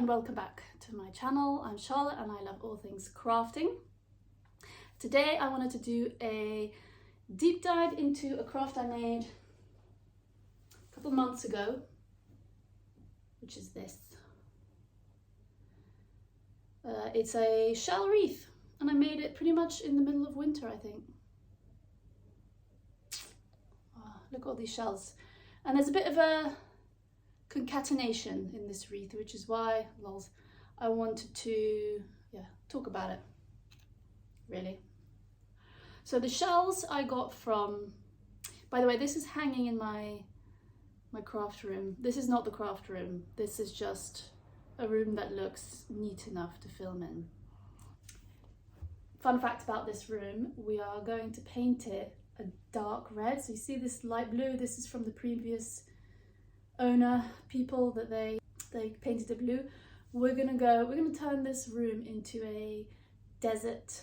and welcome back to my channel. I'm Charlotte and I love all things crafting. Today I wanted to do a deep dive into a craft I made a couple months ago, which is this. It's a shell wreath and I made it pretty much in the middle of winter, I think. Oh, look at all these shells. And there's a bit of a concatenation in this wreath, which is why I wanted to talk about it, really. So the shells I got from, by the way, this is hanging in my craft room. This is not the craft room. This is just a room that looks neat enough to film in. Fun fact about this room, we are going to paint it a dark red. So you see this light blue, this is from the previous owner people that they painted it blue. We're gonna turn this room into a desert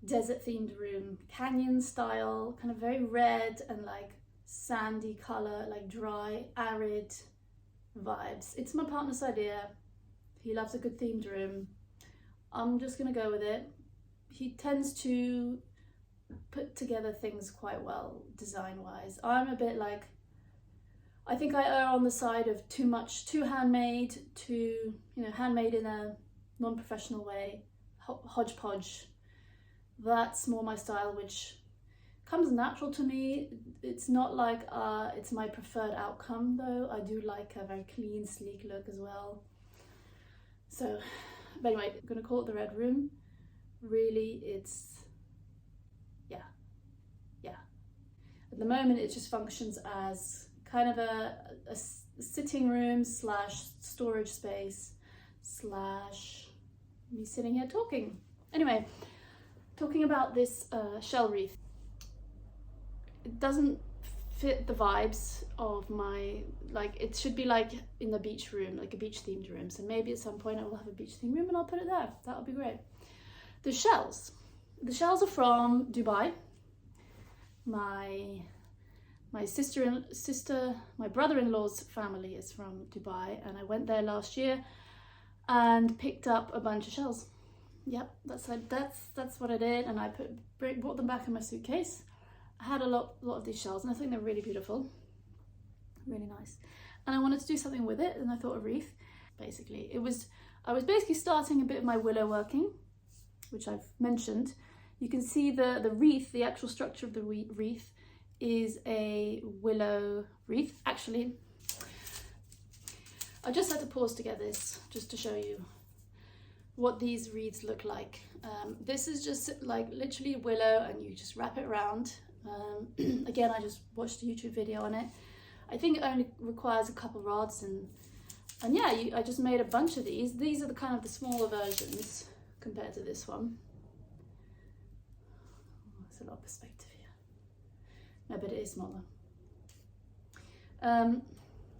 themed room, canyon style, kind of very red and like sandy color, like dry, arid vibes. It's my partner's idea. He loves a good themed room. I'm just gonna go with it. He tends to put together things quite well design wise. I'm a bit like, I think I err on the side of too handmade, handmade in a non-professional way, hodgepodge. That's more my style, which comes natural to me. It's not like it's my preferred outcome though. I do like a very clean, sleek look as well. So, but anyway, I'm gonna call it the Red Room. Really, it's, yeah. At the moment, it just functions as kind of a sitting room slash storage space slash me sitting here talking. Anyway, talking about this shell wreath. It doesn't fit the vibes of my, like, it should be like in the beach room, like a beach themed room. So maybe at some point I will have a beach themed room and I'll put it there. That would be great. The shells are from Dubai. My brother-in-law's family is from Dubai, and I went there last year and picked up a bunch of shells. Yep, that's what I did, and I brought them back in my suitcase. I had a lot of these shells, and I think they're really beautiful, really nice. And I wanted to do something with it, and I thought a wreath. Basically, I was basically starting a bit of my willow working, which I've mentioned. You can see the wreath, the actual structure of the wreath is a willow wreath. Actually, I just had to pause to get this just to show you what these wreaths look like. This is just like literally willow, and you just wrap it around. Again, I just watched a YouTube video on it. I think it only requires a couple rods, and yeah, I just made a bunch of these. These are the kind of the smaller versions compared to this one. There's a lot of perspective here. No, but it is smaller.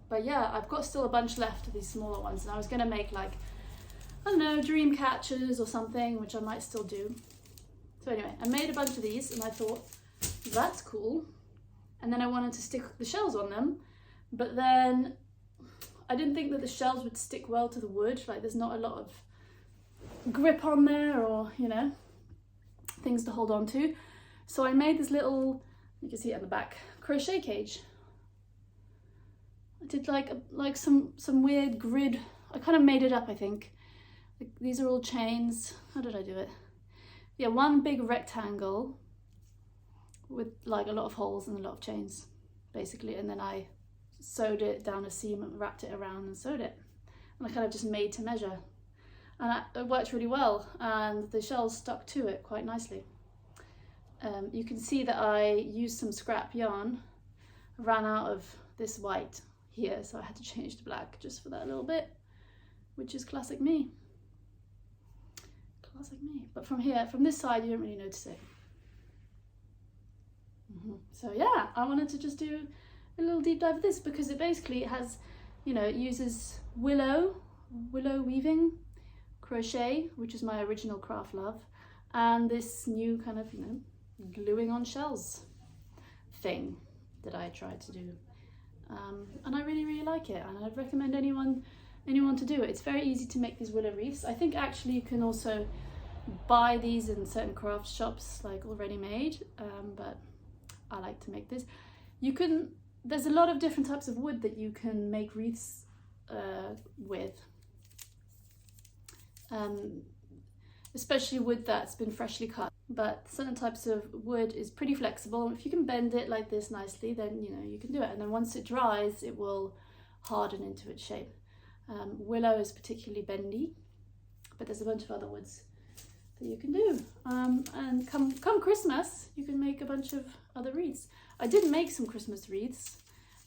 But yeah, I've got still a bunch left of these smaller ones, and I was gonna make like, I don't know, dream catchers or something, which I might still do. So anyway, I made a bunch of these and I thought, that's cool. And then I wanted to stick the shells on them, but then I didn't think that the shells would stick well to the wood. Like there's not a lot of grip on there, or, things to hold on to. So I made this little, you can see it at the back, crochet cage. I did like some weird grid. I kind of made it up, I think. Like, these are all chains. How did I do it? Yeah, one big rectangle with like a lot of holes and a lot of chains, basically. And then I sewed it down a seam and wrapped it around and sewed it. And I kind of just made to measure. And it worked really well, and the shells stuck to it quite nicely. You can see that I used some scrap yarn. I ran out of this white here, so I had to change to black just for that little bit, which is classic me. Classic me. But from this side, you don't really notice it. So yeah, I wanted to just do a little deep dive of this because it basically has, it uses willow weaving, crochet, which is my original craft love, and this new kind of, gluing on shells thing that I tried to do. And I really, really like it, and I'd recommend anyone and you want to do it. It's very easy to make these willow wreaths. I think actually you can also buy these in certain craft shops, like already made, but I like to make this. There's a lot of different types of wood that you can make wreaths with, especially wood that's been freshly cut. But certain types of wood is pretty flexible. If you can bend it like this nicely, then you can do it. And then once it dries, it will harden into its shape. Willow is particularly bendy, but there's a bunch of other woods that you can do. And come Christmas, you can make a bunch of other wreaths. I did make some Christmas wreaths,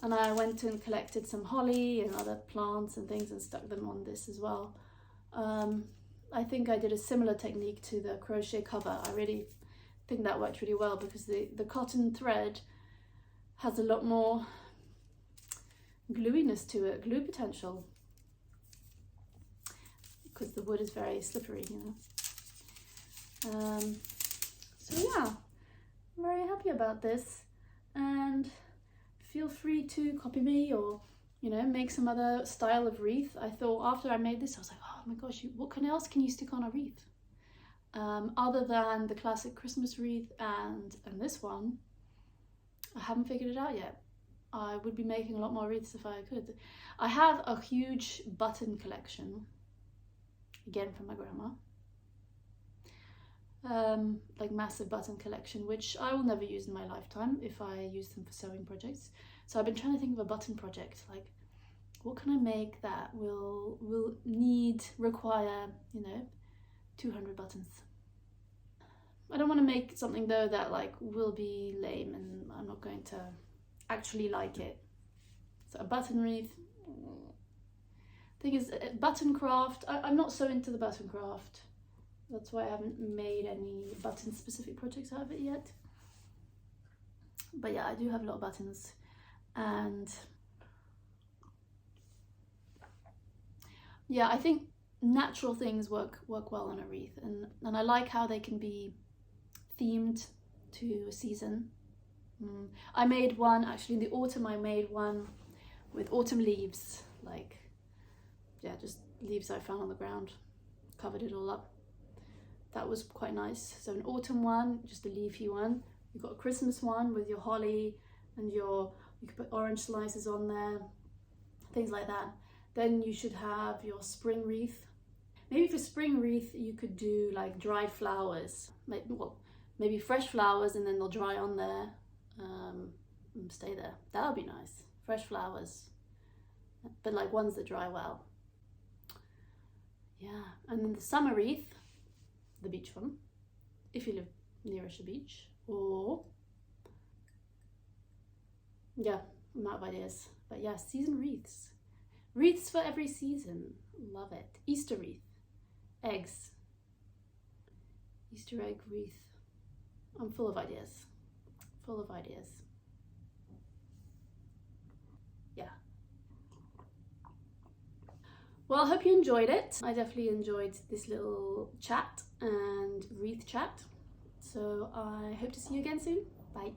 and I went and collected some holly and other plants and things and stuck them on this as well. I think I did a similar technique to the crochet cover. I really think that worked really well because the cotton thread has a lot more gluiness to it, glue potential, because the wood is very slippery, So yeah, I'm very happy about this, and feel free to copy me or make some other style of wreath. I thought after I made this, I was like, oh my gosh, what else can you stick on a wreath? Other than the classic Christmas wreath and this one, I haven't figured it out yet. I would be making a lot more wreaths if I could. I have a huge button collection, again from my grandma. Like massive button collection, which I will never use in my lifetime if I use them for sewing projects. So I've been trying to think of a button project, like what can I make that will require 200 buttons. I don't want to make something though that like will be lame and I'm not going to actually like it. So a button wreath. Thing is, button craft, I'm not so into the button craft. That's why I haven't made any button specific projects out of it yet. But yeah, I do have a lot of buttons, and yeah, I think natural things work well on a wreath, and I like how they can be themed to a season. I made one actually in the autumn. I made one with autumn leaves, like just leaves I found on the ground, covered it all up. That was quite nice. So an autumn one, just a leafy one. You've got a Christmas one with your holly and you could put orange slices on there, things like that. Then you should have your spring wreath. Maybe for spring wreath, you could do like dried flowers. Maybe fresh flowers and then they'll dry on there and stay there. That would be nice. Fresh flowers, but like ones that dry well. Yeah, and then the summer wreath, the beach one, if you live nearish a beach, or yeah, I'm out of ideas. But yeah, season wreaths. Wreaths for every season. Love it. Easter wreath. Eggs. Easter egg wreath. I'm full of ideas. Full of ideas. Yeah. Well, I hope you enjoyed it. I definitely enjoyed this little chat and wreath chat. So I hope to see you again soon. Bye.